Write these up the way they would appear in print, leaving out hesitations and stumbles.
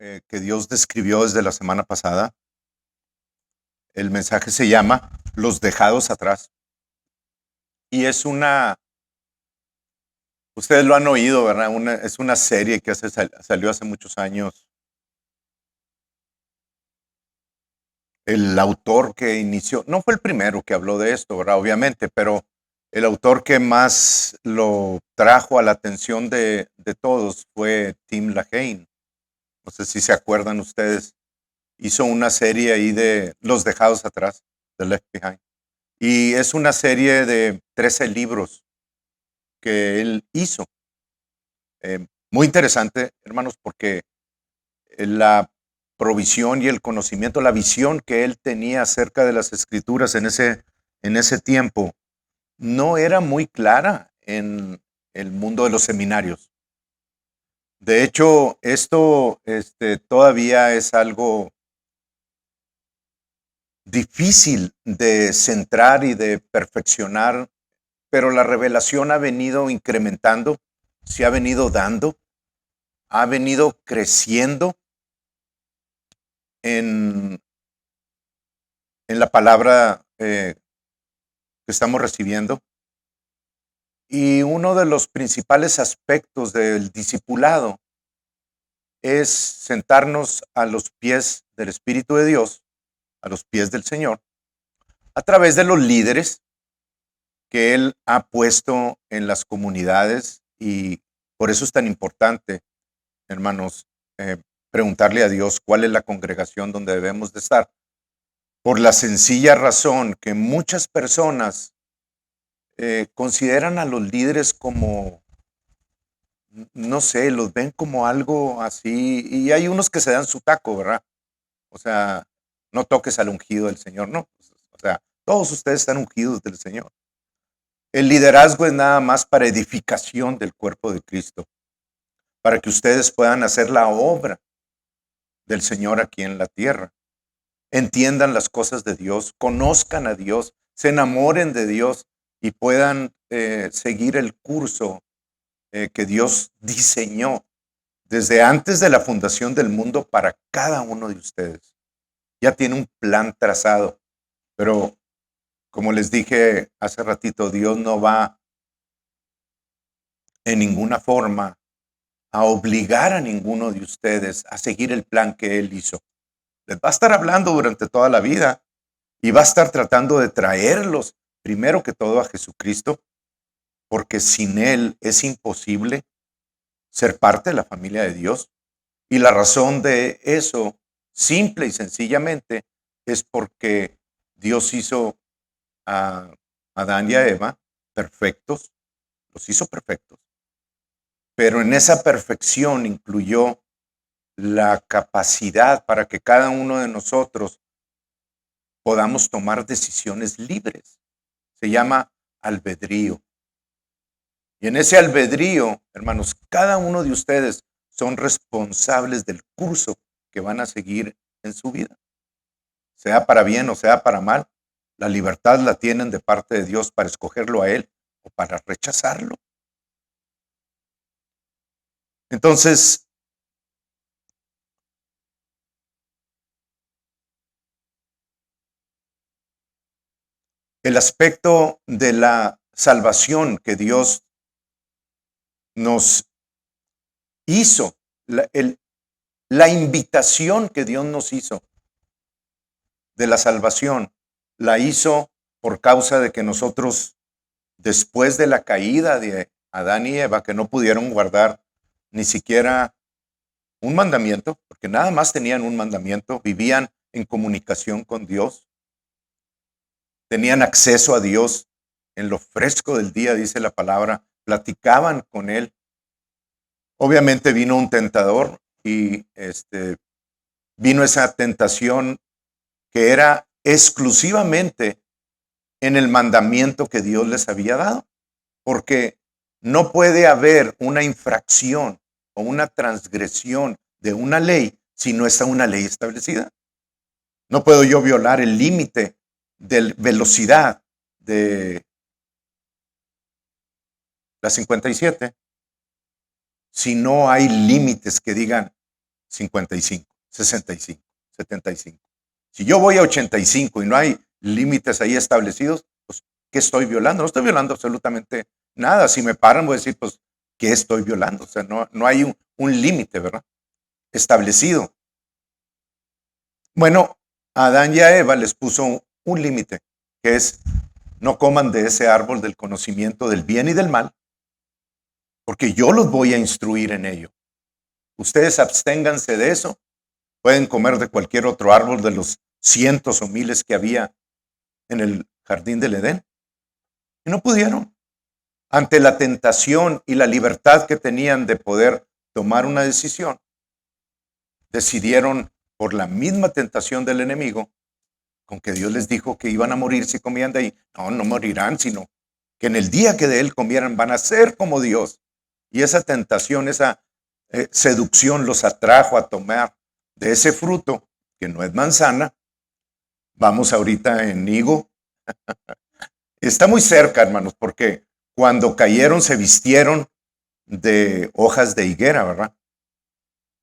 que Dios describió desde la semana pasada. El mensaje se llama Los dejados atrás. Y es ustedes lo han oído, ¿verdad? Es una serie que salió hace muchos años. El autor que inició, no fue el primero que habló de esto, ¿verdad? Obviamente, pero el autor que más lo trajo a la atención de todos fue Tim LaHaye. No sé si se acuerdan ustedes. Hizo una serie ahí de Los dejados atrás, The Left Behind. Y es una serie de 13 libros que él hizo. Muy interesante, hermanos, porque la provisión y el conocimiento, la visión que él tenía acerca de las escrituras en ese tiempo, no era muy clara en el mundo de los seminarios. De hecho, esto todavía es algo difícil de centrar y de perfeccionar, pero la revelación ha venido incrementando, se ha venido dando, ha venido creciendo en, en la palabra que estamos recibiendo. Y uno de los principales aspectos del discipulado es sentarnos a los pies del Espíritu de Dios, a los pies del Señor, a través de los líderes que Él ha puesto en las comunidades. Y por eso es tan importante, hermanos, preguntarle a Dios cuál es la congregación donde debemos de estar. Por la sencilla razón que muchas personas consideran a los líderes como, no sé, los ven como algo así, y hay unos que se dan su taco, ¿verdad? O sea, no toques al ungido del Señor, no. O sea, todos ustedes están ungidos del Señor. El liderazgo es nada más para edificación del cuerpo de Cristo, para que ustedes puedan hacer la obra del Señor aquí en la tierra. Entiendan las cosas de Dios, conozcan a Dios, se enamoren de Dios y puedan seguir el curso que Dios diseñó desde antes de la fundación del mundo para cada uno de ustedes. Ya tiene un plan trazado, pero como les dije hace ratito, Dios no va en ninguna forma a obligar a ninguno de ustedes a seguir el plan que Él hizo. Les va a estar hablando durante toda la vida y va a estar tratando de traerlos primero que todo a Jesucristo, porque sin Él es imposible ser parte de la familia de Dios. Y la razón de eso, simple y sencillamente, es porque Dios hizo a Adán y a Eva perfectos, los hizo perfectos, pero en esa perfección incluyó la capacidad para que cada uno de nosotros podamos tomar decisiones libres. Se llama albedrío. Y en ese albedrío, hermanos, cada uno de ustedes son responsables del curso que van a seguir en su vida. Sea para bien o sea para mal, la libertad la tienen de parte de Dios para escogerlo a Él o para rechazarlo. Entonces, el aspecto de la salvación que Dios nos hizo, la invitación que Dios nos hizo de la salvación, la hizo por causa de que nosotros, después de la caída de Adán y Eva, que no pudieron guardar ni siquiera un mandamiento, porque nada más tenían un mandamiento, vivían en comunicación con Dios, tenían acceso a Dios en lo fresco del día, dice la palabra, platicaban con Él. Obviamente vino un tentador y vino esa tentación que era exclusivamente en el mandamiento que Dios les había dado, porque no puede haber una infracción o una transgresión de una ley si no está una ley establecida. No puedo yo violar el límite de velocidad de la 57 si no hay límites que digan 55, 65, 75. Si yo voy a 85 y no hay límites ahí establecidos, pues, ¿qué estoy violando? No estoy violando absolutamente nada. Si me paran, voy a decir, pues, ¿qué estoy violando? O sea, no hay un límite, ¿verdad? Establecido. Bueno, a Adán y a Eva les puso un límite, que es no coman de ese árbol del conocimiento del bien y del mal, porque yo los voy a instruir en ello. Ustedes absténganse de eso. Pueden comer de cualquier otro árbol de los cientos o miles que había en el jardín del Edén. Y no pudieron. Ante la tentación y la libertad que tenían de poder tomar una decisión, decidieron, por la misma tentación del enemigo, con que Dios les dijo que iban a morir si comían de ahí. No morirán, sino que en el día que de él comieran van a ser como Dios. Y esa tentación, esa seducción los atrajo a tomar de ese fruto, que no es manzana. Vamos ahorita en higo. Está muy cerca, hermanos, porque cuando cayeron se vistieron de hojas de higuera, ¿verdad?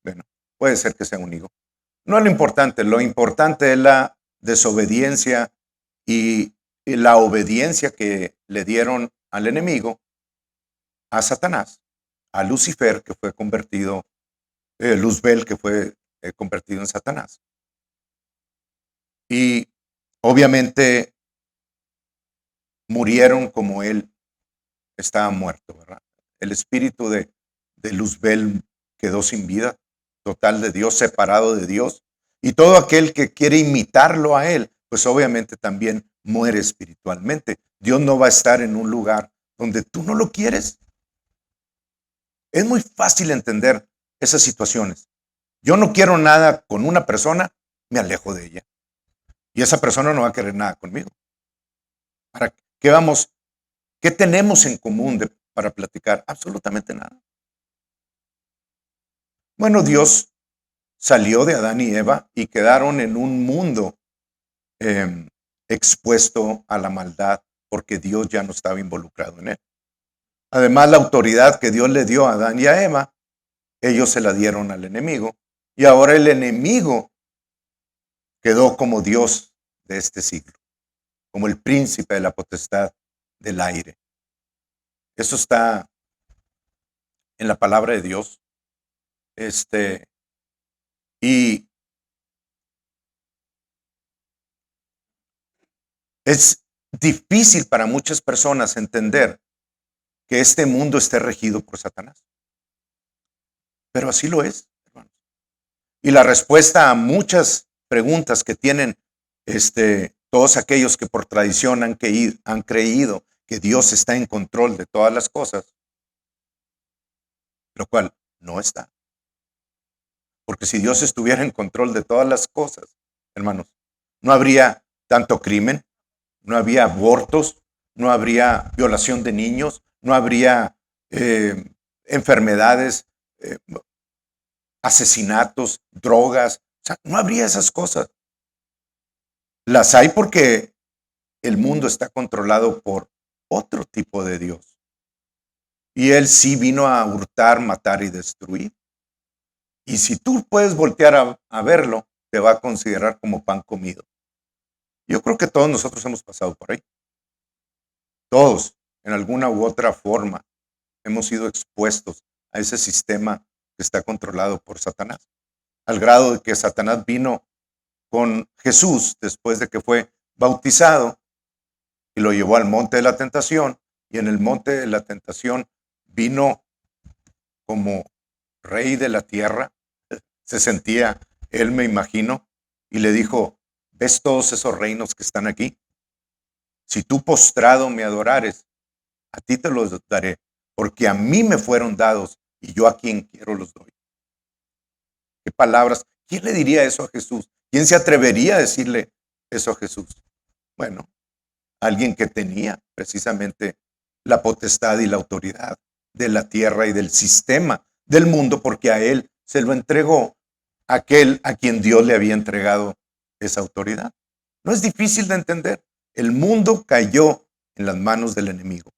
Bueno, puede ser que sea un higo. No es lo importante es la desobediencia y la obediencia que le dieron al enemigo, a Satanás, a Lucifer, que fue convertido, Luzbel, que fue convertido en Satanás. Y obviamente murieron como él estaba muerto, ¿verdad? El espíritu de Luzbel quedó sin vida, total de Dios, separado de Dios. Y todo aquel que quiere imitarlo a él, pues obviamente también muere espiritualmente. Dios no va a estar en un lugar donde tú no lo quieres. Es muy fácil entender esas situaciones. Yo no quiero nada con una persona, me alejo de ella. Y esa persona no va a querer nada conmigo. ¿Para qué vamos? ¿Qué tenemos en común para platicar? Absolutamente nada. Bueno, Dios salió de Adán y Eva y quedaron en un mundo expuesto a la maldad porque Dios ya no estaba involucrado en él. Además, la autoridad que Dios le dio a Adán y a Eva, ellos se la dieron al enemigo y ahora el enemigo quedó como Dios de este siglo, como el príncipe de la potestad del aire. Eso está en la palabra de Dios. Y es difícil para muchas personas entender que este mundo esté regido por Satanás. Pero así lo es, hermanos. Y la respuesta a muchas preguntas que tienen todos aquellos que por tradición han creído que Dios está en control de todas las cosas, lo cual no está. Porque si Dios estuviera en control de todas las cosas, hermanos, no habría tanto crimen, no habría abortos, no habría violación de niños, no habría enfermedades, asesinatos, drogas. O sea, no habría esas cosas. Las hay porque el mundo está controlado por otro tipo de Dios. Y Él sí vino a hurtar, matar y destruir. Y si tú puedes voltear a verlo, te va a considerar como pan comido. Yo creo que todos nosotros hemos pasado por ahí. Todos, en alguna u otra forma, hemos sido expuestos a ese sistema que está controlado por Satanás. Al grado de que Satanás vino con Jesús después de que fue bautizado y lo llevó al monte de la tentación. Y en el monte de la tentación vino como rey de la tierra. Se sentía, él me imagino, y le dijo, ¿ves todos esos reinos que están aquí? Si tú postrado me adorares, a ti te los daré, porque a mí me fueron dados y yo a quien quiero los doy. ¿Qué palabras? ¿Quién le diría eso a Jesús? ¿Quién se atrevería a decirle eso a Jesús? Bueno, alguien que tenía precisamente la potestad y la autoridad de la tierra y del sistema del mundo, porque a él se lo entregó aquel a quien Dios le había entregado esa autoridad. No es difícil de entender. El mundo cayó en las manos del enemigo.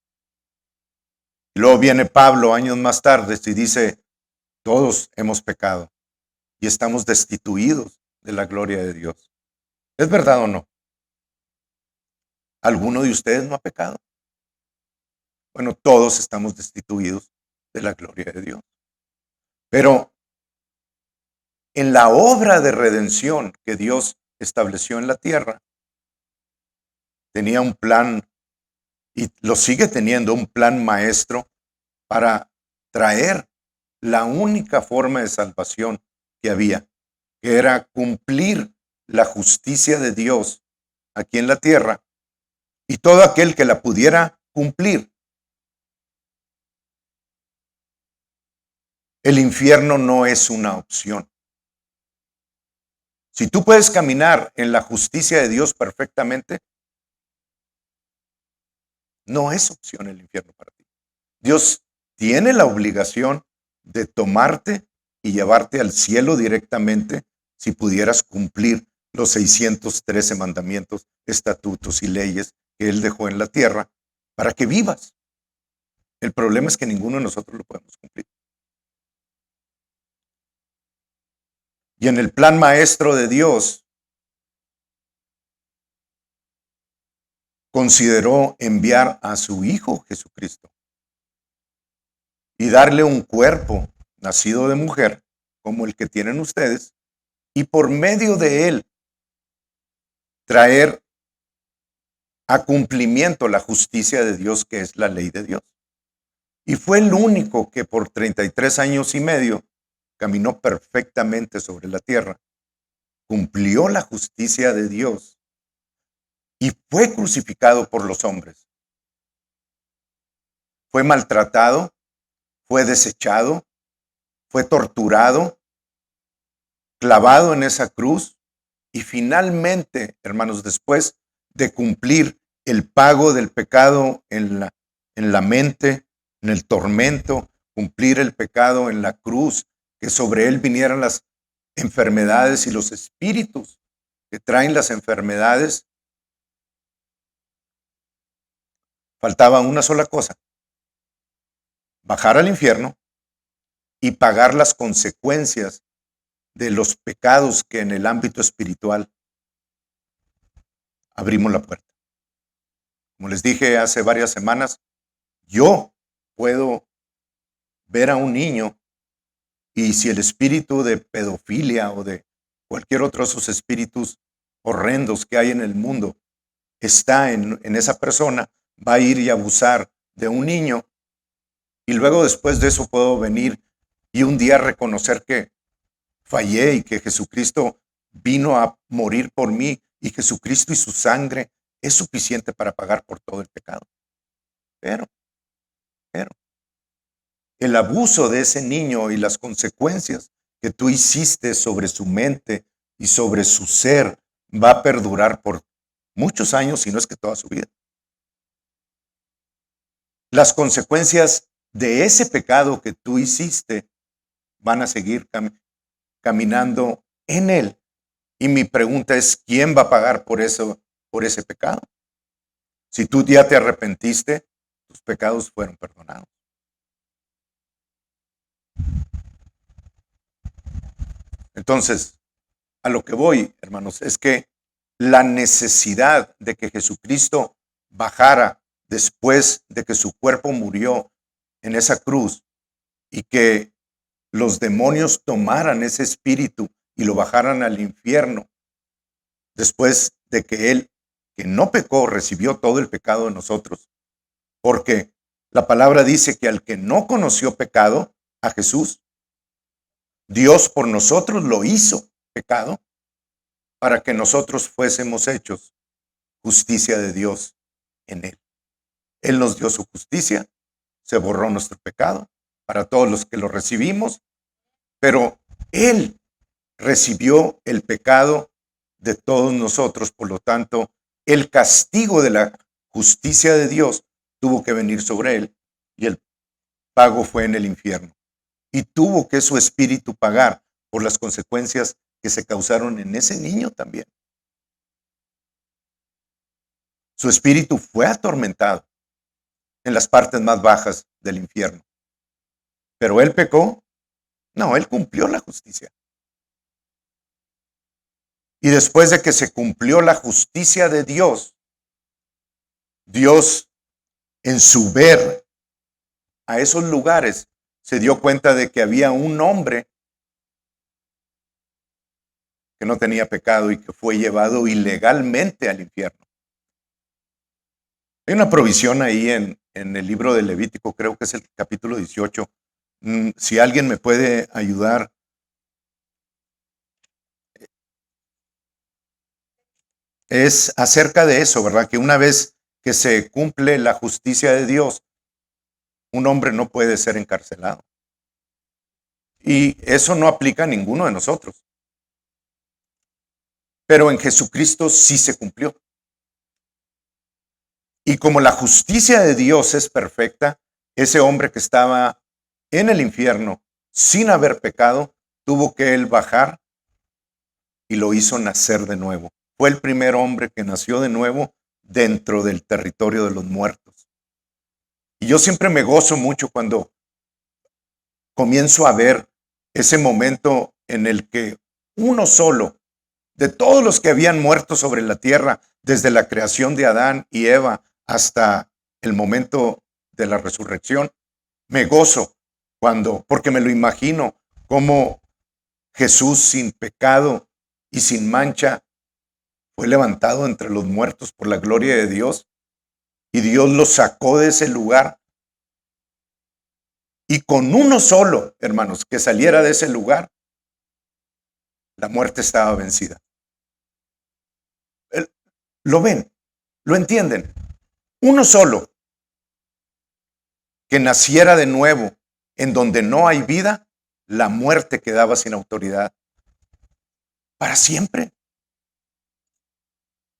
Y luego viene Pablo años más tarde y dice, todos hemos pecado y estamos destituidos de la gloria de Dios. ¿Es verdad o no? ¿Alguno de ustedes no ha pecado? Bueno, todos estamos destituidos de la gloria de Dios. Pero en la obra de redención que Dios estableció en la tierra, tenía un plan, y lo sigue teniendo, un plan maestro para traer la única forma de salvación que había, que era cumplir la justicia de Dios aquí en la tierra, y todo aquel que la pudiera cumplir. El infierno no es una opción. Si tú puedes caminar en la justicia de Dios perfectamente, no es opción el infierno para ti. Dios tiene la obligación de tomarte y llevarte al cielo directamente si pudieras cumplir los 613 mandamientos, estatutos y leyes que Él dejó en la tierra para que vivas. El problema es que ninguno de nosotros lo podemos cumplir. Y en el plan maestro de Dios, consideró enviar a su Hijo Jesucristo y darle un cuerpo nacido de mujer, como el que tienen ustedes, y por medio de él traer a cumplimiento la justicia de Dios, que es la ley de Dios. Y fue el único que por 33 años y medio caminó perfectamente sobre la tierra, cumplió la justicia de Dios y fue crucificado por los hombres. Fue maltratado, fue desechado, fue torturado, clavado en esa cruz y finalmente, hermanos, después de cumplir el pago del pecado en la mente, en el tormento, cumplir el pecado en la cruz, que sobre él vinieran las enfermedades y los espíritus que traen las enfermedades, faltaba una sola cosa: bajar al infierno y pagar las consecuencias de los pecados que en el ámbito espiritual abrimos la puerta. Como les dije hace varias semanas, yo puedo ver a un niño y si el espíritu de pedofilia o de cualquier otro de esos espíritus horrendos que hay en el mundo está en esa persona, va a ir y abusar de un niño, y luego después de eso puedo venir y un día reconocer que fallé y que Jesucristo vino a morir por mí y Jesucristo y su sangre es suficiente para pagar por todo el pecado. Pero el abuso de ese niño y las consecuencias que tú hiciste sobre su mente y sobre su ser va a perdurar por muchos años, si no es que toda su vida. Las consecuencias de ese pecado que tú hiciste van a seguir caminando en él. Y mi pregunta es, ¿quién va a pagar por eso, por ese pecado? Si tú ya te arrepentiste, tus pecados fueron perdonados. Entonces, a lo que voy, hermanos, es que la necesidad de que Jesucristo bajara después de que su cuerpo murió en esa cruz y que los demonios tomaran ese espíritu y lo bajaran al infierno, después de que él, que no pecó, recibió todo el pecado de nosotros. Porque la palabra dice que al que no conoció pecado, a Jesús, Dios por nosotros lo hizo pecado para que nosotros fuésemos hechos justicia de Dios en él. Él nos dio su justicia, se borró nuestro pecado para todos los que lo recibimos, pero él recibió el pecado de todos nosotros, por lo tanto, el castigo de la justicia de Dios tuvo que venir sobre él y el pago fue en el infierno. Y tuvo que su espíritu pagar por las consecuencias que se causaron en ese niño también. Su espíritu fue atormentado en las partes más bajas del infierno. ¿Pero él pecó? No, él cumplió la justicia. Y después de que se cumplió la justicia de Dios, Dios en su ver a esos lugares se dio cuenta de que había un hombre que no tenía pecado y que fue llevado ilegalmente al infierno. Hay una provisión ahí en el libro de Levítico, creo que es el capítulo 18. Si alguien me puede ayudar. Es acerca de eso, ¿verdad? Que una vez que se cumple la justicia de Dios, un hombre no puede ser encarcelado. Y eso no aplica a ninguno de nosotros. Pero en Jesucristo sí se cumplió. Y como la justicia de Dios es perfecta, ese hombre que estaba en el infierno sin haber pecado, tuvo que él bajar y lo hizo nacer de nuevo. Fue el primer hombre que nació de nuevo dentro del territorio de los muertos. Y yo siempre me gozo mucho cuando comienzo a ver ese momento en el que uno solo, de todos los que habían muerto sobre la tierra, desde la creación de Adán y Eva hasta el momento de la resurrección, me gozo porque me lo imagino como Jesús sin pecado y sin mancha fue levantado entre los muertos por la gloria de Dios y Dios lo sacó de ese lugar. Y con uno solo, hermanos, que saliera de ese lugar, la muerte estaba vencida. ¿Lo ven? ¿Lo entienden? Uno solo que naciera de nuevo en donde no hay vida, la muerte quedaba sin autoridad para siempre.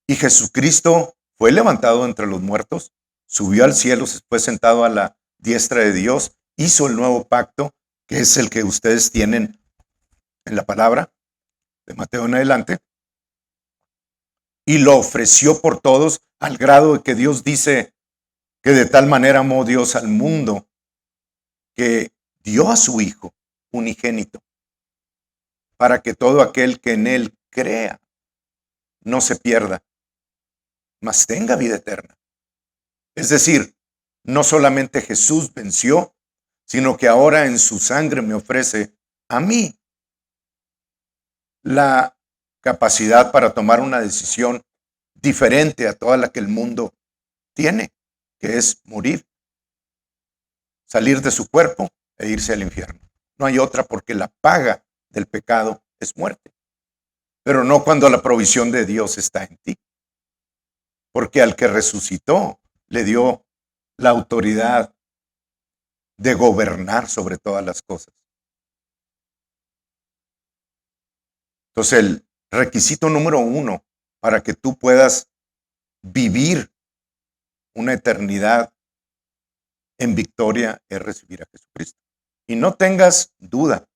Y Jesucristo fue levantado entre los muertos, subió al cielo, fue sentado a la diestra de Dios, hizo el nuevo pacto, que es el que ustedes tienen en la palabra de Mateo en adelante, y lo ofreció por todos al grado de que Dios dice que de tal manera amó Dios al mundo que dio a su Hijo unigénito para que todo aquel que en él crea no se pierda, mas tenga vida eterna. Es decir, no solamente Jesús venció, sino que ahora en su sangre me ofrece a mí la capacidad para tomar una decisión diferente a toda la que el mundo tiene, que es morir, salir de su cuerpo e irse al infierno. No hay otra porque la paga del pecado es muerte. Pero no cuando la provisión de Dios está en ti. Porque al que resucitó le dio la autoridad de gobernar sobre todas las cosas. Entonces el requisito número 1 para que tú puedas vivir una eternidad en victoria es recibir a Jesucristo. Y no tengas duda.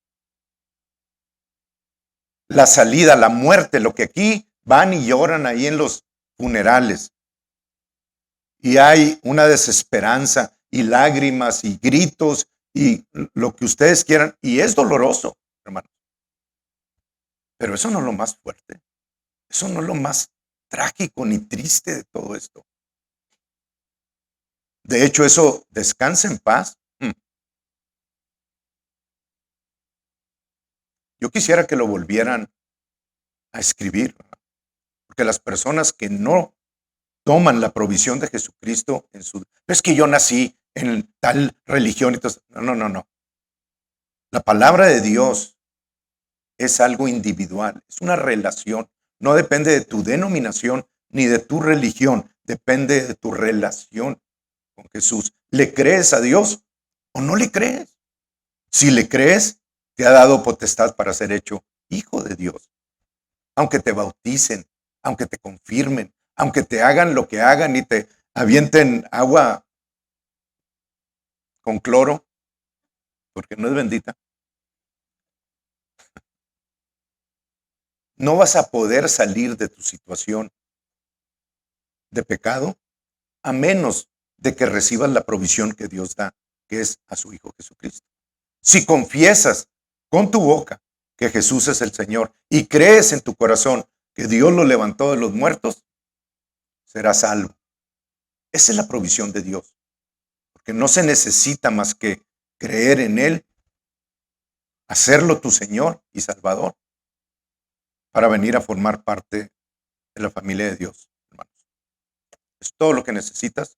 La salida, la muerte, lo que aquí van y lloran ahí en los funerales. Y hay una desesperanza y lágrimas y gritos y lo que ustedes quieran. Y es doloroso, hermanos. Pero eso no es lo más fuerte. Eso no es lo más trágico ni triste de todo esto. De hecho, eso descansa en paz. Yo quisiera que lo volvieran a escribir, porque las personas que no toman la provisión de Jesucristo en su... Es que yo nací en tal religión y todo. No. La palabra de Dios es algo individual, es una relación. No depende de tu denominación ni de tu religión, depende de tu relación con Jesús. ¿Le crees a Dios o no le crees? Si le crees, te ha dado potestad para ser hecho hijo de Dios. Aunque te bauticen, aunque te confirmen, aunque te hagan lo que hagan y te avienten agua con cloro, porque no es bendita, no vas a poder salir de tu situación de pecado a menos de que recibas la provisión que Dios da, que es a su Hijo Jesucristo. Si confiesas con tu boca que Jesús es el Señor y crees en tu corazón que Dios lo levantó de los muertos, será salvo. Esa es la provisión de Dios, porque no se necesita más que creer en Él, hacerlo tu Señor y Salvador, para venir a formar parte de la familia de Dios, hermanos. Es todo lo que necesitas.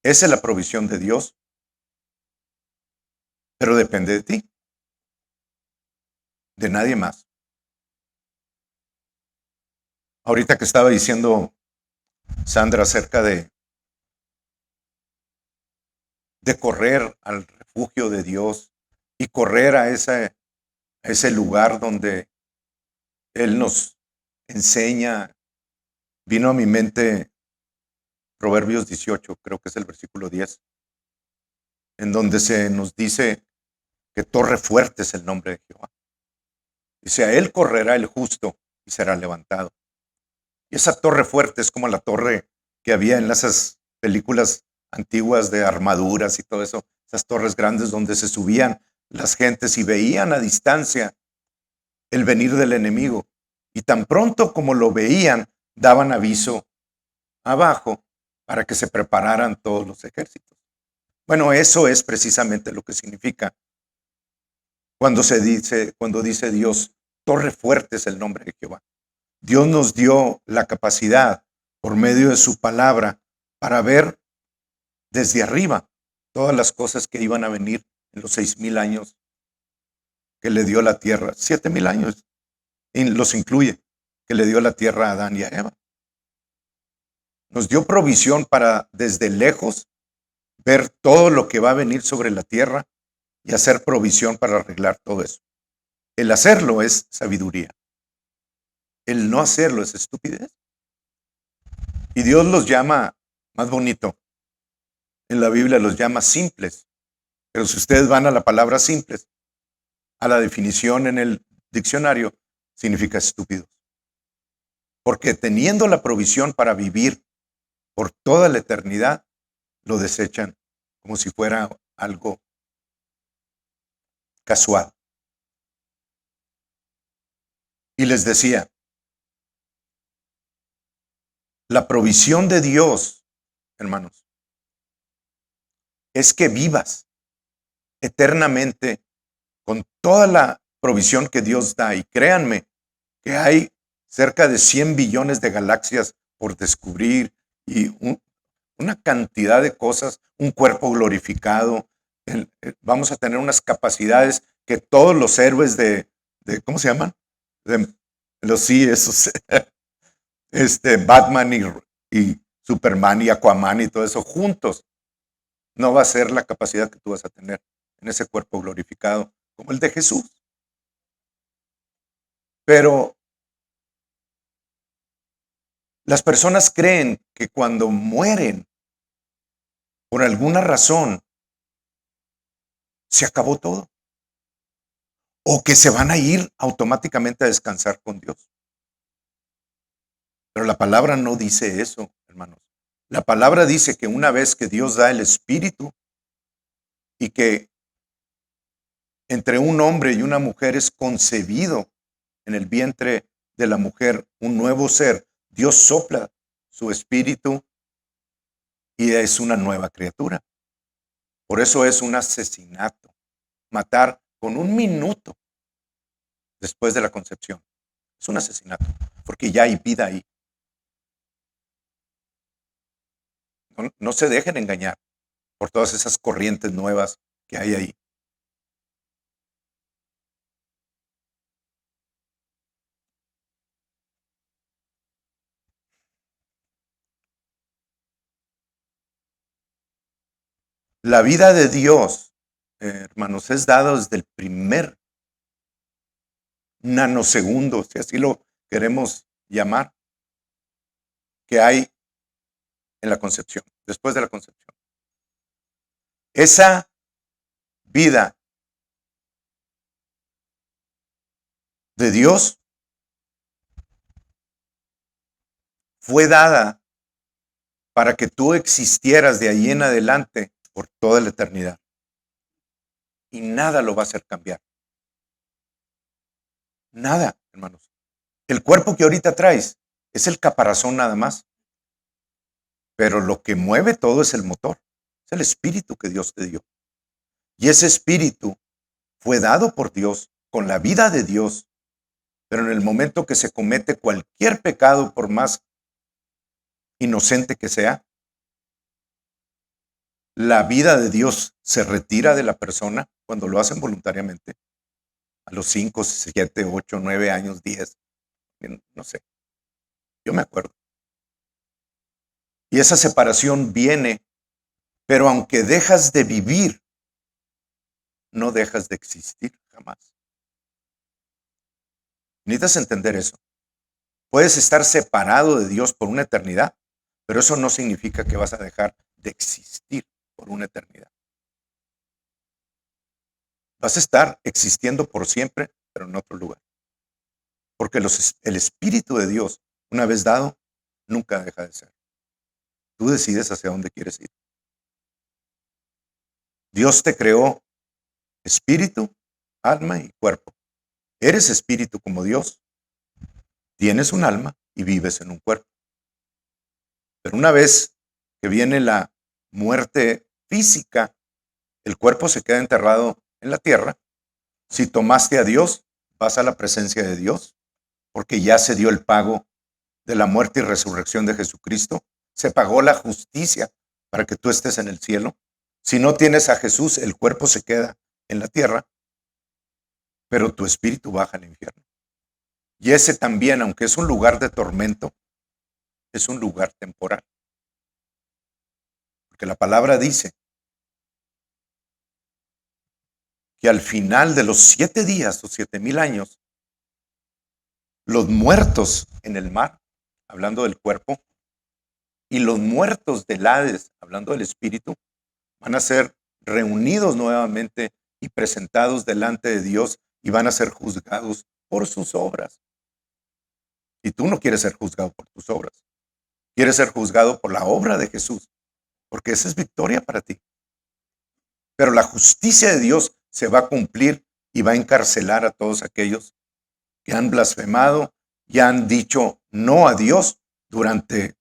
Esa es la provisión de Dios, pero depende de ti, de nadie más. Ahorita que estaba diciendo Sandra acerca de correr al refugio de Dios y correr a ese lugar donde Él nos enseña, vino a mi mente Proverbios 18, creo que es el versículo 10, en donde se nos dice que torre fuerte es el nombre de Jehová. Dice, a Él correrá el justo y será levantado. Y esa torre fuerte es como la torre que había en esas películas antiguas de armaduras y todo eso, esas torres grandes donde se subían las gentes y veían a distancia el venir del enemigo. Y tan pronto como lo veían, daban aviso abajo para que se prepararan todos los ejércitos. Bueno, eso es precisamente lo que significa cuando dice Dios, torre fuerte es el nombre de Jehová. Dios nos dio la capacidad, por medio de su palabra, para ver desde arriba todas las cosas que iban a venir en los 6,000 años que le dio la tierra, 7,000 años, y los incluye, que le dio la tierra a Adán y a Eva. Nos dio provisión para desde lejos ver todo lo que va a venir sobre la tierra y hacer provisión para arreglar todo eso. El hacerlo es sabiduría. El no hacerlo es estupidez. Y Dios los llama, más bonito, en la Biblia los llama simples. Pero si ustedes van a la palabra simples, a la definición en el diccionario, significa estúpidos. Porque teniendo la provisión para vivir por toda la eternidad, lo desechan como si fuera algo casual. Y les decía, la provisión de Dios, hermanos, es que vivas eternamente con toda la provisión que Dios da. Y créanme que hay cerca de 100 billones de galaxias por descubrir y una cantidad de cosas, un cuerpo glorificado. Vamos a tener unas capacidades que todos los héroes ¿cómo se llaman? Sí, esos, Batman y Superman y Aquaman y todo eso juntos, no va a ser la capacidad que tú vas a tener en ese cuerpo glorificado como el de Jesús. Pero las personas creen que cuando mueren, por alguna razón, se acabó todo. O que se van a ir automáticamente a descansar con Dios. Pero la palabra no dice eso, hermanos. La palabra dice que una vez que Dios da el Espíritu y que entre un hombre y una mujer es concebido en el vientre de la mujer un nuevo ser, Dios sopla su Espíritu y es una nueva criatura. Por eso es un asesinato, matar con 1 minuto después de la concepción. Es un asesinato, porque ya hay vida ahí. No se dejen engañar por todas esas corrientes nuevas que hay ahí. La vida de Dios, hermanos, es dada desde el primer nanosegundo, si así lo queremos llamar, que hay en la concepción, después de la concepción. Esa vida de Dios fue dada para que tú existieras de ahí en adelante por toda la eternidad. Y nada lo va a hacer cambiar. Nada, hermanos. El cuerpo que ahorita traes es el caparazón nada más, pero lo que mueve todo es el motor, es el espíritu que Dios te dio. Y ese espíritu fue dado por Dios con la vida de Dios, pero en el momento que se comete cualquier pecado, por más inocente que sea, la vida de Dios se retira de la persona cuando lo hacen voluntariamente, a los 5, 7, 8, 9 años, 10, no sé, yo me acuerdo. Y esa separación viene, pero aunque dejas de vivir, no dejas de existir jamás. Necesitas entender eso. Puedes estar separado de Dios por una eternidad, pero eso no significa que vas a dejar de existir por una eternidad. Vas a estar existiendo por siempre, pero en otro lugar. Porque el Espíritu de Dios, una vez dado, nunca deja de ser. Tú decides hacia dónde quieres ir. Dios te creó espíritu, alma y cuerpo. Eres espíritu como Dios. Tienes un alma y vives en un cuerpo. Pero una vez que viene la muerte física, el cuerpo se queda enterrado en la tierra. Si tomaste a Dios, vas a la presencia de Dios, porque ya se dio el pago de la muerte y resurrección de Jesucristo. Se pagó la justicia para que tú estés en el cielo. Si no tienes a Jesús, el cuerpo se queda en la tierra, pero tu espíritu baja al infierno. Y ese también, aunque es un lugar de tormento, es un lugar temporal. Porque la palabra dice que al final de los 7 días o 7,000 años, los muertos en el mar, hablando del cuerpo, y los muertos del Hades, hablando del espíritu, van a ser reunidos nuevamente y presentados delante de Dios y van a ser juzgados por sus obras. Y tú no quieres ser juzgado por tus obras. Quieres ser juzgado por la obra de Jesús, porque esa es victoria para ti. Pero la justicia de Dios se va a cumplir y va a encarcelar a todos aquellos que han blasfemado y han dicho no a Dios durante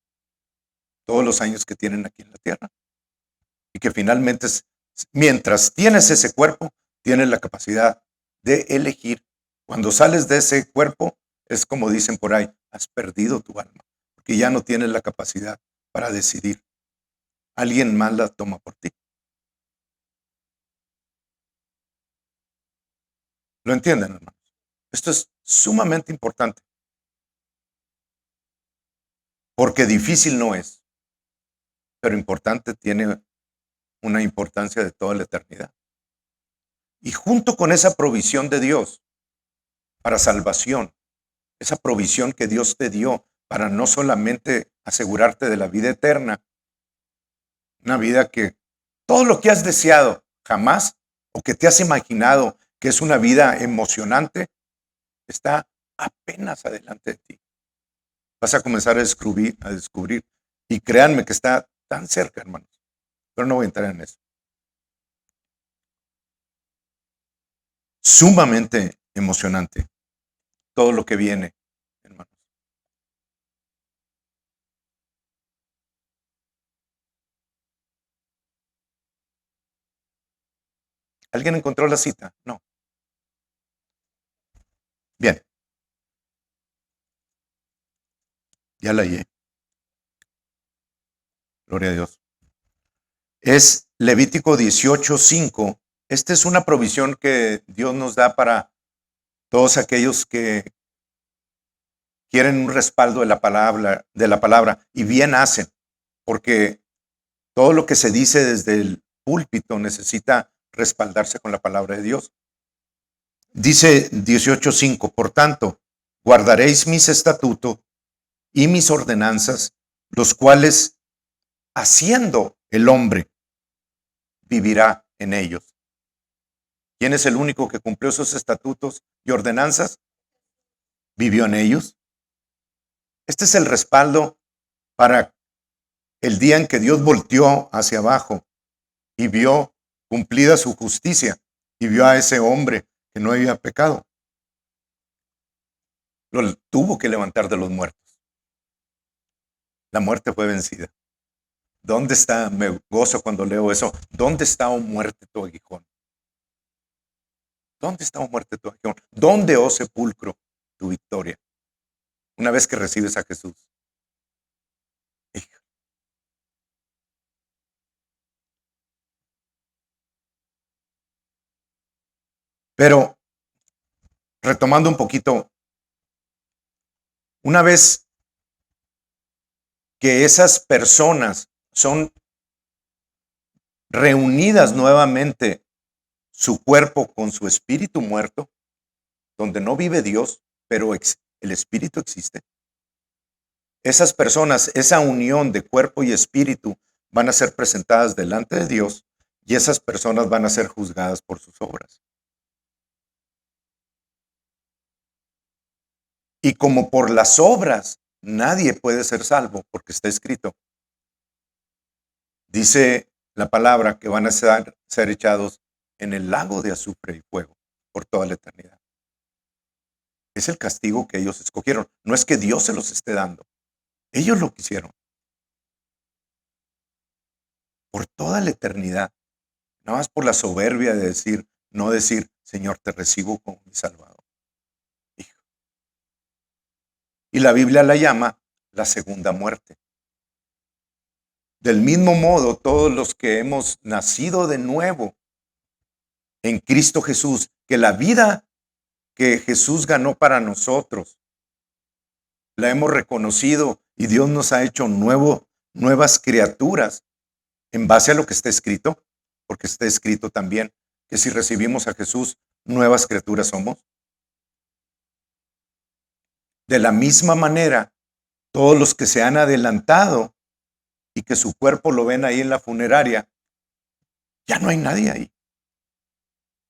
todos los años que tienen aquí en la tierra. Y que finalmente, mientras tienes ese cuerpo, tienes la capacidad de elegir. Cuando sales de ese cuerpo, es como dicen por ahí, has perdido tu alma, porque ya no tienes la capacidad para decidir. Alguien más la toma por ti. ¿Lo entienden, hermanos? Esto es sumamente importante, porque difícil no es, pero importante tiene una importancia de toda la eternidad. Y junto con esa provisión de Dios para salvación, esa provisión que Dios te dio para no solamente asegurarte de la vida eterna, una vida que todo lo que has deseado jamás o que te has imaginado que es una vida emocionante, está apenas adelante de ti. Vas a comenzar a descubrir y créanme que está tan cerca, hermanos, pero no voy a entrar en eso. Sumamente emocionante todo lo que viene, hermanos. ¿Alguien encontró la cita? No. Bien, ya la hallé. Gloria a Dios. Es Levítico 18:5. Esta es una provisión que Dios nos da para todos aquellos que quieren un respaldo de la palabra y bien hacen, porque todo lo que se dice desde el púlpito necesita respaldarse con la palabra de Dios. Dice 18:5, por tanto, guardaréis mis estatutos y mis ordenanzas, los cuales haciendo el hombre vivirá en ellos. ¿Quién es el único que cumplió esos estatutos y ordenanzas? ¿Vivió en ellos? Este es el respaldo para el día en que Dios volteó hacia abajo y vio cumplida su justicia y vio a ese hombre que no había pecado. lo tuvo que levantar de los muertos. La muerte fue vencida. ¿Dónde está? Me gozo cuando leo eso. ¿Dónde está, oh muerte, tu aguijón? ¿Dónde está, oh muerte, tu aguijón? ¿Dónde, oh sepulcro, tu victoria? Una vez que recibes a Jesús. Hijo. Pero, retomando un poquito, una vez que esas personas son reunidas nuevamente, su cuerpo con su espíritu muerto, donde no vive Dios, pero el espíritu existe. Esas personas, esa unión de cuerpo y espíritu van a ser presentadas delante de Dios y esas personas van a ser juzgadas por sus obras. Y como por las obras nadie puede ser salvo, porque está escrito, dice la palabra que van a ser echados en el lago de azufre y fuego por toda la eternidad. Es el castigo que ellos escogieron. No es que Dios se los esté dando. Ellos lo quisieron. Por toda la eternidad. Nada más por la soberbia de decir, no decir, Señor, te recibo como mi Salvador. Hijo. Y la Biblia la llama la segunda muerte. Del mismo modo, todos los que hemos nacido de nuevo en Cristo Jesús, que la vida que Jesús ganó para nosotros, la hemos reconocido y Dios nos ha hecho nuevas criaturas en base a lo que está escrito, porque está escrito también que si recibimos a Jesús, nuevas criaturas somos. De la misma manera, todos los que se han adelantado y que su cuerpo lo ven ahí en la funeraria, ya no hay nadie ahí.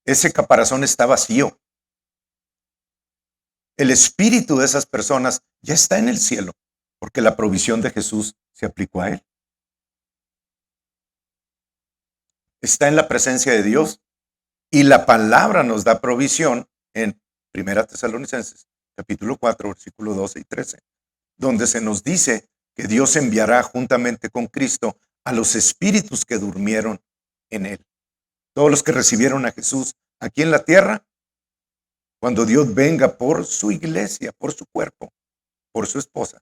Ese caparazón está vacío. El espíritu de esas personas ya está en el cielo, porque la provisión de Jesús se aplicó a él. Está en la presencia de Dios y la palabra nos da provisión en 1 Tesalonicenses, capítulo 4, versículo 12 y 13, donde se nos dice que Dios enviará juntamente con Cristo a los espíritus que durmieron en él. Todos los que recibieron a Jesús aquí en la tierra, cuando Dios venga por su iglesia, por su cuerpo, por su esposa,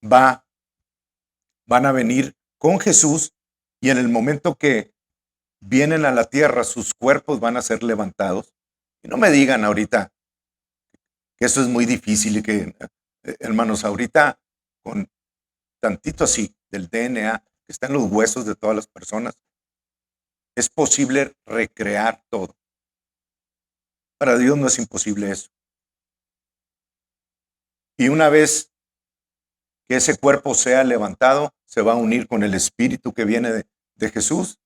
van a venir con Jesús y en el momento que vienen a la tierra, sus cuerpos van a ser levantados. Y no me digan ahorita que eso es muy difícil y que, hermanos, ahorita con tantito así del DNA que está en los huesos de todas las personas, es posible recrear todo. Para Dios no es imposible eso. Y una vez que ese cuerpo sea levantado, se va a unir con el espíritu que viene de Jesús.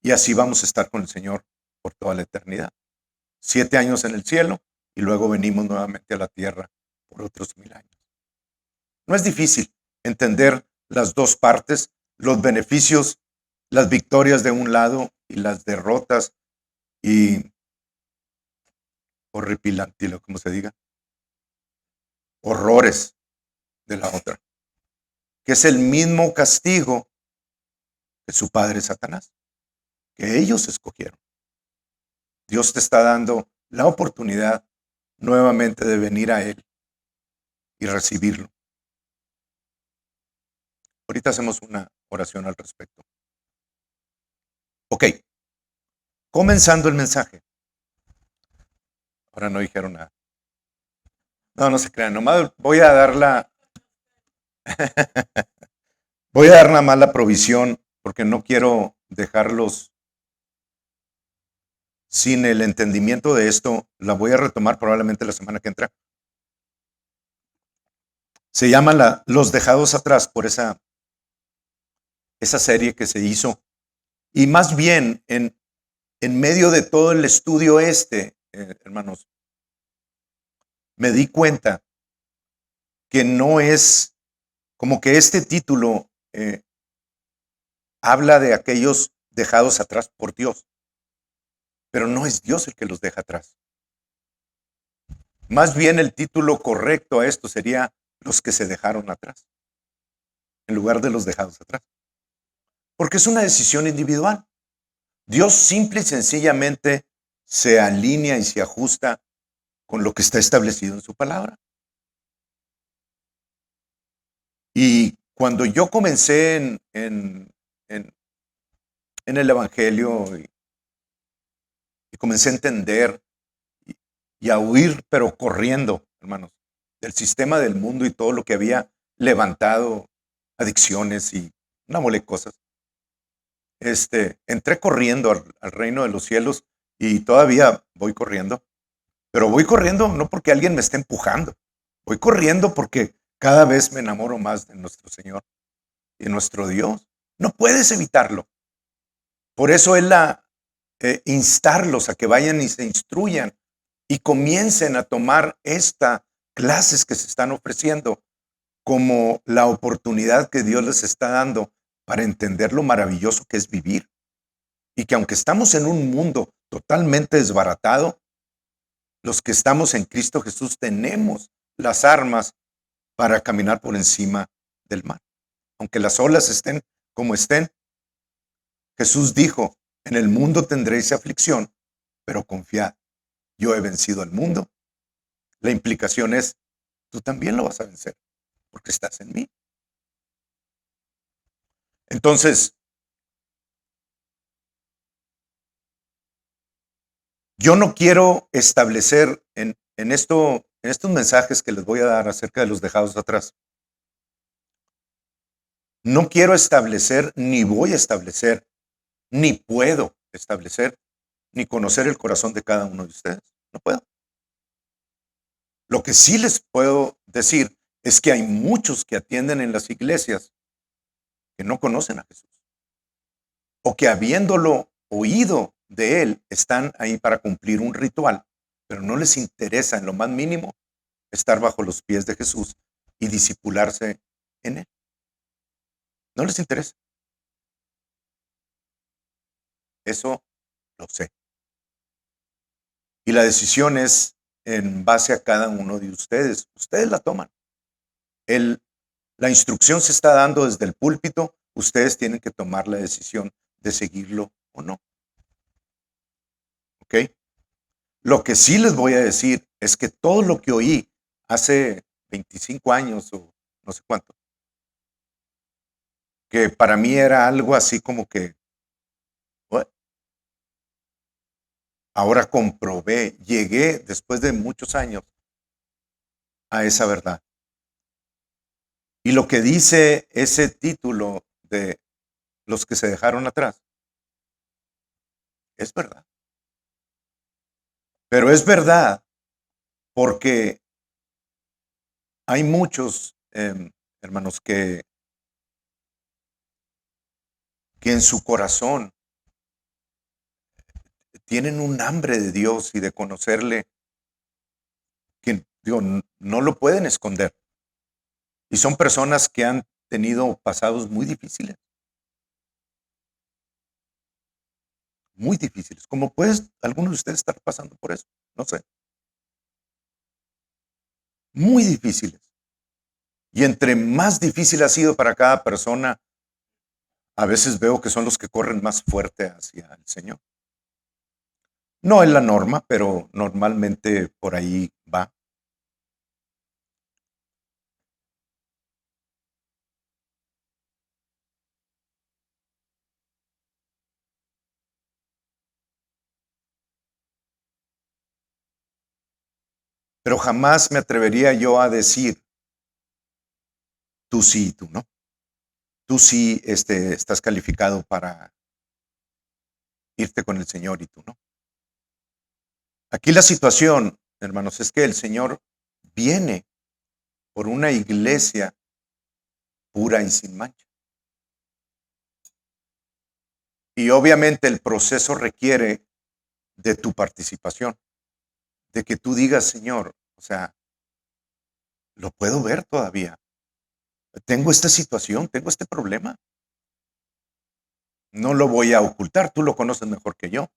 Y así vamos a estar con el Señor por toda la eternidad. 7 años en el cielo y luego venimos nuevamente a la tierra por otros 1000 años. No es difícil entender las dos partes, los beneficios, las victorias de un lado y las derrotas y horripilante, como se diga, horrores de la otra, que es el mismo castigo que su padre Satanás, que ellos escogieron. Dios te está dando la oportunidad nuevamente de venir a Él y recibirlo. Ahorita hacemos una oración al respecto. Ok, comenzando el mensaje. Ahora no dijeron nada. No se crean, nomás voy a dar voy a dar nada más la provisión porque no quiero dejarlos sin el entendimiento de esto. La voy a retomar probablemente la semana que entra. Se llama Los Dejados Atrás por esa serie que se hizo. Y más bien, en medio de todo el estudio hermanos, me di cuenta que no es como que este título habla de aquellos dejados atrás por Dios, pero no es Dios el que los deja atrás. Más bien el título correcto a esto sería los que se dejaron atrás, en lugar de los dejados atrás. Porque es una decisión individual. Dios simple y sencillamente se alinea y se ajusta con lo que está establecido en su palabra. Y cuando yo comencé en el Evangelio y comencé a entender y, y a huir, pero corriendo, hermanos, del sistema del mundo y todo lo que había levantado, adicciones y una bola de cosas, entré corriendo al reino de los cielos y todavía voy corriendo, pero voy corriendo no porque alguien me esté empujando, voy corriendo porque cada vez me enamoro más de nuestro Señor y de nuestro Dios. No puedes evitarlo. Por eso Él instarlos a que vayan y se instruyan y comiencen a tomar estas clases que se están ofreciendo como la oportunidad que Dios les está dando para entender lo maravilloso que es vivir. Y que aunque estamos en un mundo totalmente desbaratado, los que estamos en Cristo Jesús tenemos las armas para caminar por encima del mar. Aunque las olas estén como estén, Jesús dijo, en el mundo tendréis aflicción, pero confiad, yo he vencido al mundo. La implicación es, tú también lo vas a vencer, porque estás en mí. Entonces, yo no quiero establecer en estos mensajes que les voy a dar acerca de los dejados atrás, no quiero establecer, ni voy a establecer, ni puedo establecer, ni conocer el corazón de cada uno de ustedes. No puedo. Lo que sí les puedo decir es que hay muchos que atienden en las iglesias que no conocen a Jesús, o que habiéndolo oído de Él, están ahí para cumplir un ritual, pero no les interesa en lo más mínimo estar bajo los pies de Jesús y disipularse en Él. No les interesa. Eso lo sé. Y la decisión es en base a cada uno de ustedes. Ustedes la toman. La instrucción se está dando desde el púlpito. Ustedes tienen que tomar la decisión de seguirlo o no. ¿Ok? Lo que sí les voy a decir es que todo lo que oí hace 25 años o no sé cuánto, que para mí era algo así como que, "What?". Ahora comprobé, llegué después de muchos años a esa verdad. Y lo que dice ese título de los que se dejaron atrás, es verdad. Pero es verdad porque hay muchos hermanos que en su corazón tienen un hambre de Dios y de conocerle, que digo, no lo pueden esconder. Y son personas que han tenido pasados muy difíciles, como puedes algunos de ustedes estar pasando por eso, no sé, muy difíciles. Y entre más difícil ha sido para cada persona, a veces veo que son los que corren más fuerte hacia el Señor. No es la norma, pero normalmente por ahí va. Pero jamás me atrevería yo a decir, tú sí y tú no. Tú sí estás calificado para irte con el Señor y tú no. Aquí la situación, hermanos, es que el Señor viene por una iglesia pura y sin mancha. Y obviamente el proceso requiere de tu participación, de que tú digas, Señor, o sea, lo puedo ver todavía. Tengo esta situación, tengo este problema. No lo voy a ocultar, tú lo conoces mejor que yo.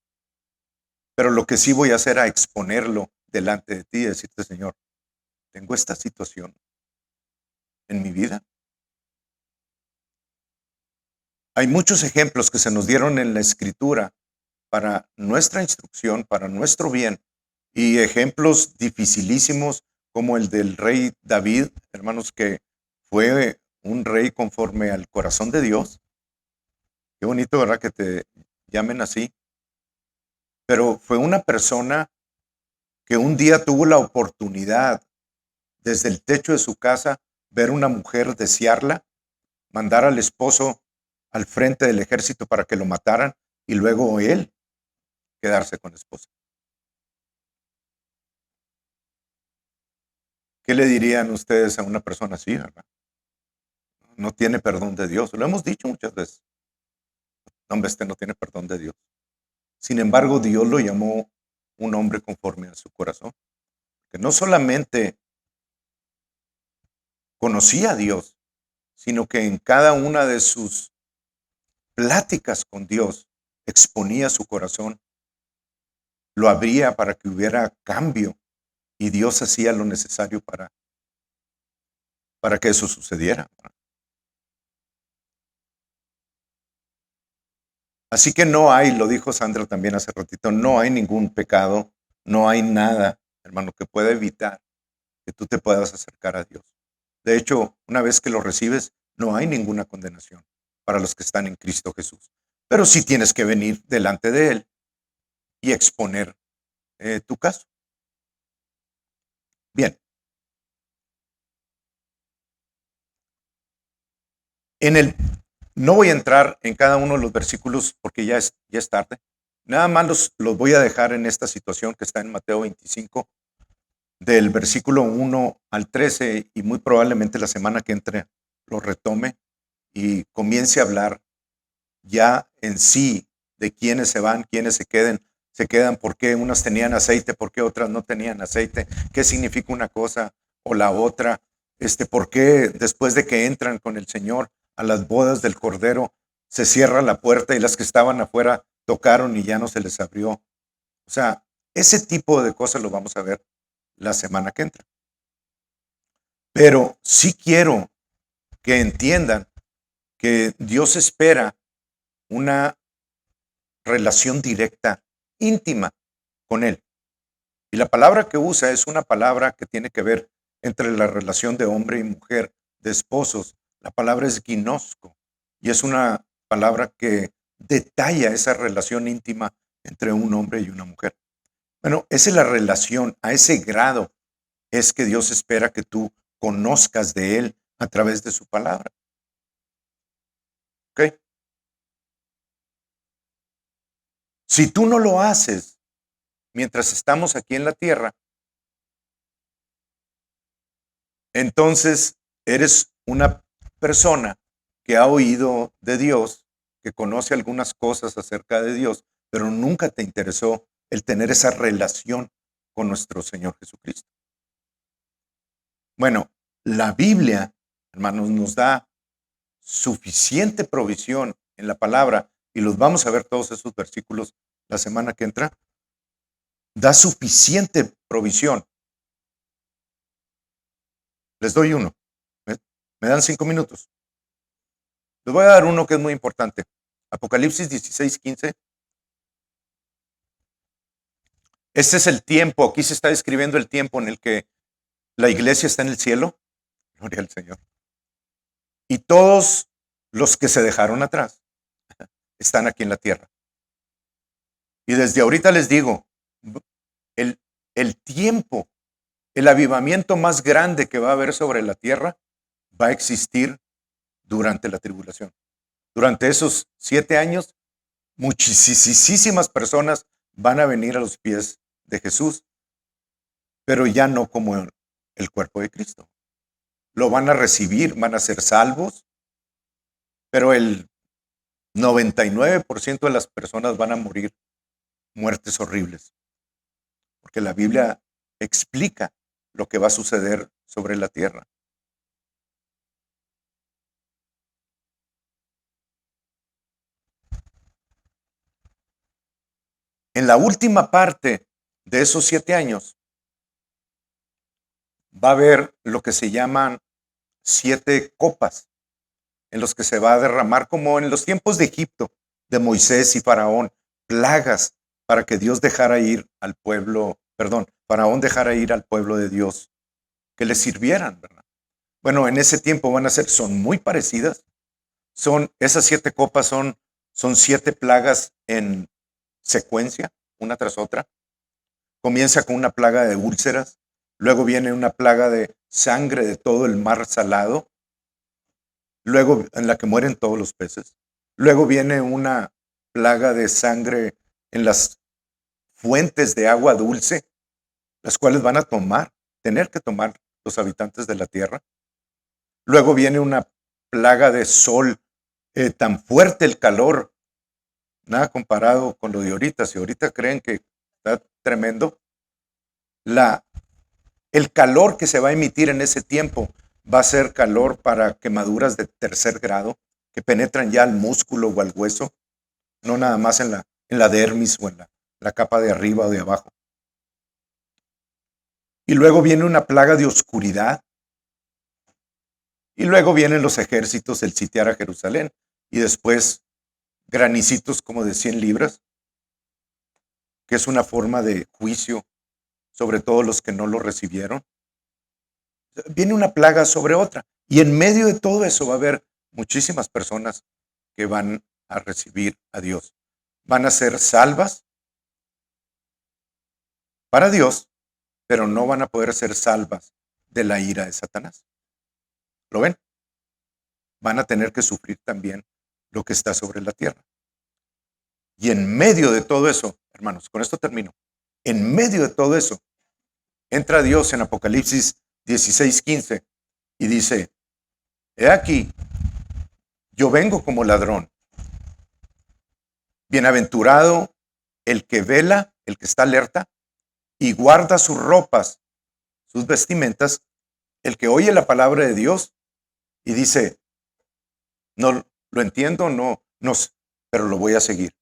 Pero lo que sí voy a hacer es exponerlo delante de ti y decirte, Señor, tengo esta situación en mi vida. Hay muchos ejemplos que se nos dieron en la Escritura para nuestra instrucción, para nuestro bien, y ejemplos dificilísimos como el del rey David, hermanos, que fue un rey conforme al corazón de Dios. Qué bonito, ¿verdad? Que te llamen así. Pero fue una persona que un día tuvo la oportunidad desde el techo de su casa ver una mujer, desearla, mandar al esposo al frente del ejército para que lo mataran y luego él quedarse con la esposa. ¿Qué le dirían ustedes a una persona así, verdad? No tiene perdón de Dios. Lo hemos dicho muchas veces. No, hombre, este no tiene perdón de Dios. Sin embargo, Dios lo llamó un hombre conforme a su corazón, que no solamente conocía a Dios, sino que en cada una de sus pláticas con Dios exponía su corazón, lo abría para que hubiera cambio y Dios hacía lo necesario para que eso sucediera. Así que no hay, lo dijo Sandra también hace ratito, no hay ningún pecado, no hay nada, hermano, que pueda evitar que tú te puedas acercar a Dios. De hecho, una vez que lo recibes, no hay ninguna condenación para los que están en Cristo Jesús. Pero sí tienes que venir delante de Él y exponer tu caso. Bien, en el, no voy a entrar en cada uno de los versículos porque ya es tarde. Nada más los voy a dejar en esta situación que está en Mateo 25, del versículo 1 al 13, y muy probablemente la semana que entre lo retome y comience a hablar ya en sí de quiénes se van, quiénes se quedan, por qué unas tenían aceite, por qué otras no tenían aceite, qué significa una cosa o la otra, por qué después de que entran con el Señor a las bodas del Cordero se cierra la puerta y las que estaban afuera tocaron y ya no se les abrió. O sea, ese tipo de cosas lo vamos a ver la semana que entra. Pero sí quiero que entiendan que Dios espera una relación directa, íntima con Él. Y la palabra que usa es una palabra que tiene que ver entre la relación de hombre y mujer, de esposos. La palabra es ginosco y es una palabra que detalla esa relación íntima entre un hombre y una mujer. Bueno, esa es la relación, a ese grado es que Dios espera que tú conozcas de Él a través de su palabra. ¿Ok? Si tú no lo haces mientras estamos aquí en la tierra, entonces eres una persona que ha oído de Dios, que conoce algunas cosas acerca de Dios, pero nunca te interesó el tener esa relación con nuestro Señor Jesucristo. Bueno, la Biblia, hermanos, nos da suficiente provisión en la palabra, y los vamos a ver todos esos versículos la semana que entra, da suficiente provisión. Les doy uno. ¿Me dan 5 minutos? Les voy a dar uno que es muy importante. Apocalipsis 16:15. Este es el tiempo, aquí se está describiendo el tiempo en el que la iglesia está en el cielo. Gloria al Señor. Y todos los que se dejaron atrás están aquí en la tierra. Y desde ahorita les digo, el, el tiempo, el avivamiento más grande que va a haber sobre la tierra va a existir durante la tribulación. Durante esos 7 años, muchísimas personas van a venir a los pies de Jesús, pero ya no como el cuerpo de Cristo. Lo van a recibir, van a ser salvos, pero el 99% de las personas van a morir muertes horribles, porque la Biblia explica lo que va a suceder sobre la tierra. En la última parte de esos 7 años, va a haber lo que se llaman 7 copas, en los que se va a derramar como en los tiempos de Egipto, de Moisés y Faraón, plagas para que Dios dejara ir al pueblo, perdón, Faraón dejara ir al pueblo de Dios, que le sirvieran, ¿verdad? Bueno, en ese tiempo van a ser, son muy parecidas, esas 7 copas son 7 plagas en secuencia, una tras otra. Comienza con una plaga de úlceras, luego viene una plaga de sangre de todo el mar salado, luego en la que mueren todos los peces, luego viene una plaga de sangre en las fuentes de agua dulce, las cuales van a tener que tomar los habitantes de la tierra. Luego viene una plaga de sol, tan fuerte el calor, nada comparado con lo de ahorita. Si ahorita creen que está tremendo, la, el calor que se va a emitir en ese tiempo va a ser calor para quemaduras de 3er grado, que penetran ya al músculo o al hueso, no nada más en la dermis o en la capa de arriba o de abajo. Y luego viene una plaga de oscuridad. Y luego vienen los ejércitos, el sitiar a Jerusalén. Y después granicitos como de 100 libras, que es una forma de juicio sobre todos los que no lo recibieron. Viene una plaga sobre otra. Y en medio de todo eso va a haber muchísimas personas que van a recibir a Dios. Van a ser salvas para Dios, pero no van a poder ser salvas de la ira de Satanás. ¿Lo ven? Van a tener que sufrir también lo que está sobre la tierra. Y en medio de todo eso, hermanos, con esto termino. En medio de todo eso, entra Dios en Apocalipsis 16:15 y dice, he aquí, yo vengo como ladrón. Bienaventurado el que vela, el que está alerta y guarda sus ropas, sus vestimentas, el que oye la palabra de Dios y dice, no lo entiendo, no, pero lo voy a seguir.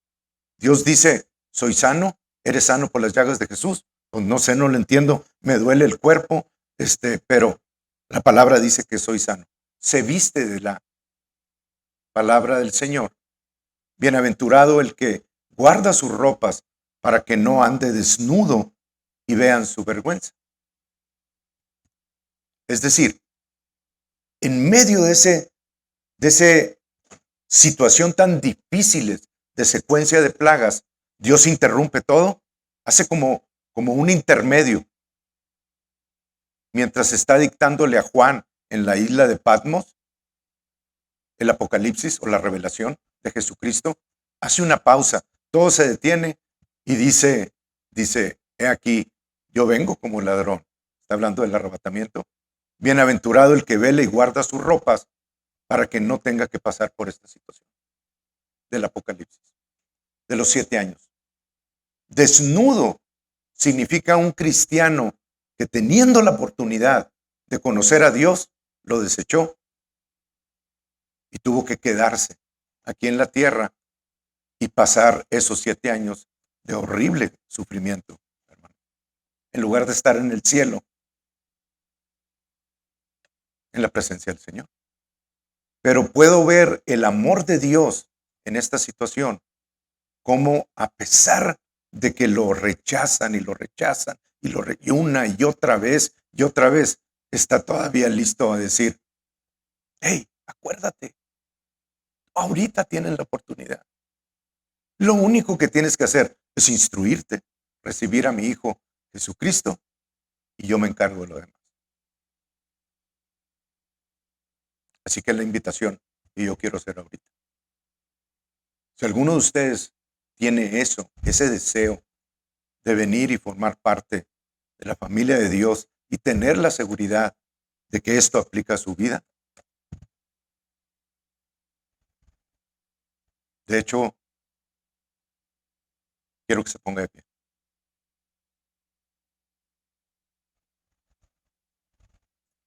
Dios dice, soy sano, eres sano por las llagas de Jesús. Pues no sé, no lo entiendo, me duele el cuerpo, pero la palabra dice que soy sano. Se viste de la palabra del Señor. Bienaventurado el que guarda sus ropas para que no ande desnudo y vean su vergüenza. Es decir, en medio de esa situación tan difícil de secuencia de plagas, Dios interrumpe todo, hace como un intermedio, mientras está dictándole a Juan en la isla de Patmos el Apocalipsis o la revelación de Jesucristo, hace una pausa, todo se detiene y dice, he aquí, yo vengo como ladrón. Está hablando del arrebatamiento. Bienaventurado el que vela y guarda sus ropas para que no tenga que pasar por esta situación del Apocalipsis, de los 7 años. Desnudo significa un cristiano que teniendo la oportunidad de conocer a Dios, lo desechó y tuvo que quedarse aquí en la tierra y pasar esos 7 años de horrible sufrimiento, hermano. En lugar de estar en el cielo, en la presencia del Señor. Pero puedo ver el amor de Dios en esta situación, como a pesar de que lo rechazan y lo rechazan y una y otra vez, está todavía listo a decir, hey, acuérdate, ahorita tienes la oportunidad. Lo único que tienes que hacer es instruirte, recibir a mi Hijo Jesucristo y yo me encargo de lo demás. Así que la invitación que yo quiero hacer ahorita. Si alguno de ustedes tiene eso, ese deseo de venir y formar parte de la familia de Dios y tener la seguridad de que esto aplica a su vida, de hecho, quiero que se ponga de pie.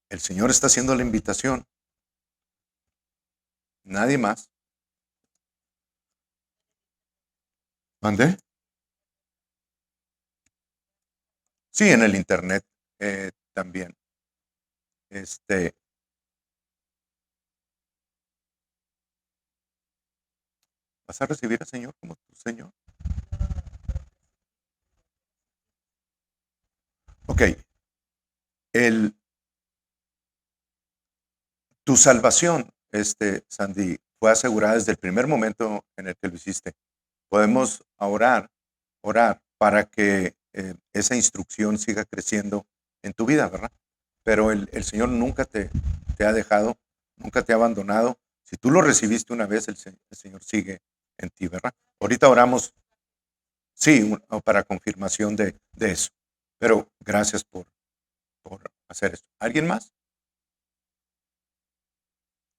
El Señor está haciendo la invitación. Nadie más. ¿Mandé? Sí, en el internet también. Este, ¿vas a recibir al Señor como tu Señor? Ok, el, tu salvación, Sandy, fue asegurada desde el primer momento en el que lo hiciste. Podemos orar para que esa instrucción siga creciendo en tu vida, ¿verdad? Pero el Señor nunca te ha dejado, nunca te ha abandonado. Si tú lo recibiste una vez, el Señor sigue en ti, ¿verdad? Ahorita oramos, sí, para confirmación de eso. Pero gracias por hacer esto. ¿Alguien más?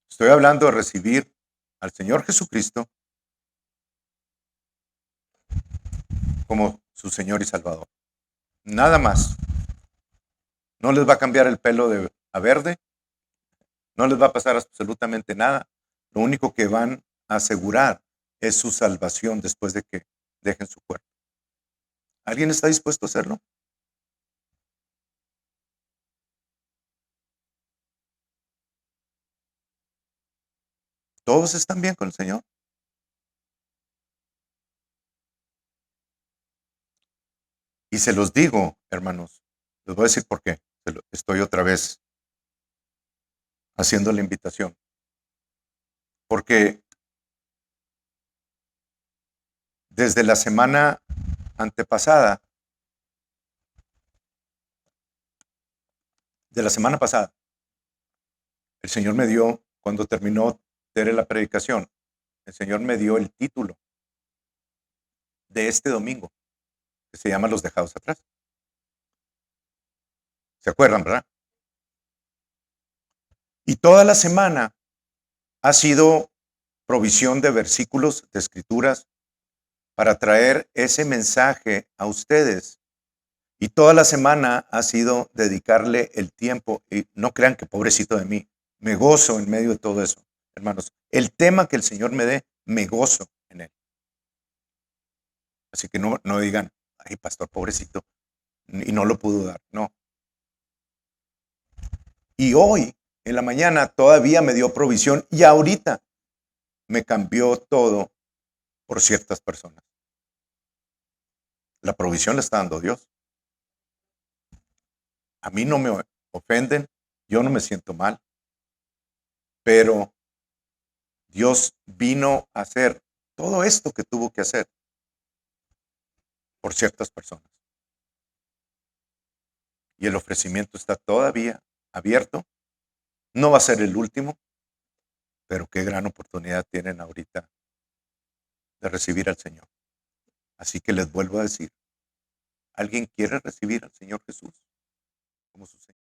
Estoy hablando de recibir al Señor Jesucristo como su Señor y Salvador. Nada más. No les va a cambiar el pelo a verde, no les va a pasar absolutamente nada. Lo único que van a asegurar es su salvación después de que dejen su cuerpo. ¿Alguien está dispuesto a hacerlo? ¿Todos están bien con el Señor? Y se los digo, hermanos, les voy a decir por qué. Estoy otra vez haciendo la invitación. Porque desde la semana antepasada, de la semana pasada, el Señor me dio, cuando terminó Tere la predicación, el Señor me dio el título de este domingo, que se llama Los Dejados Atrás. ¿Se acuerdan, verdad? Y toda la semana ha sido provisión de versículos, de escrituras, para traer ese mensaje a ustedes. Y toda la semana ha sido dedicarle el tiempo. Y no crean que pobrecito de mí, me gozo en medio de todo eso, hermanos. El tema que el Señor me dé, me gozo en él. Así que no digan, ay, pastor, pobrecito, y no lo pudo dar. No. Y hoy, en la mañana, todavía me dio provisión y ahorita me cambió todo por ciertas personas. La provisión la está dando Dios. A mí no me ofenden, yo no me siento mal, pero Dios vino a hacer todo esto que tuvo que hacer por ciertas personas. Y el ofrecimiento está todavía abierto. No va a ser el último, pero qué gran oportunidad tienen ahorita de recibir al Señor. Así que les vuelvo a decir, ¿alguien quiere recibir al Señor Jesús como su Señor?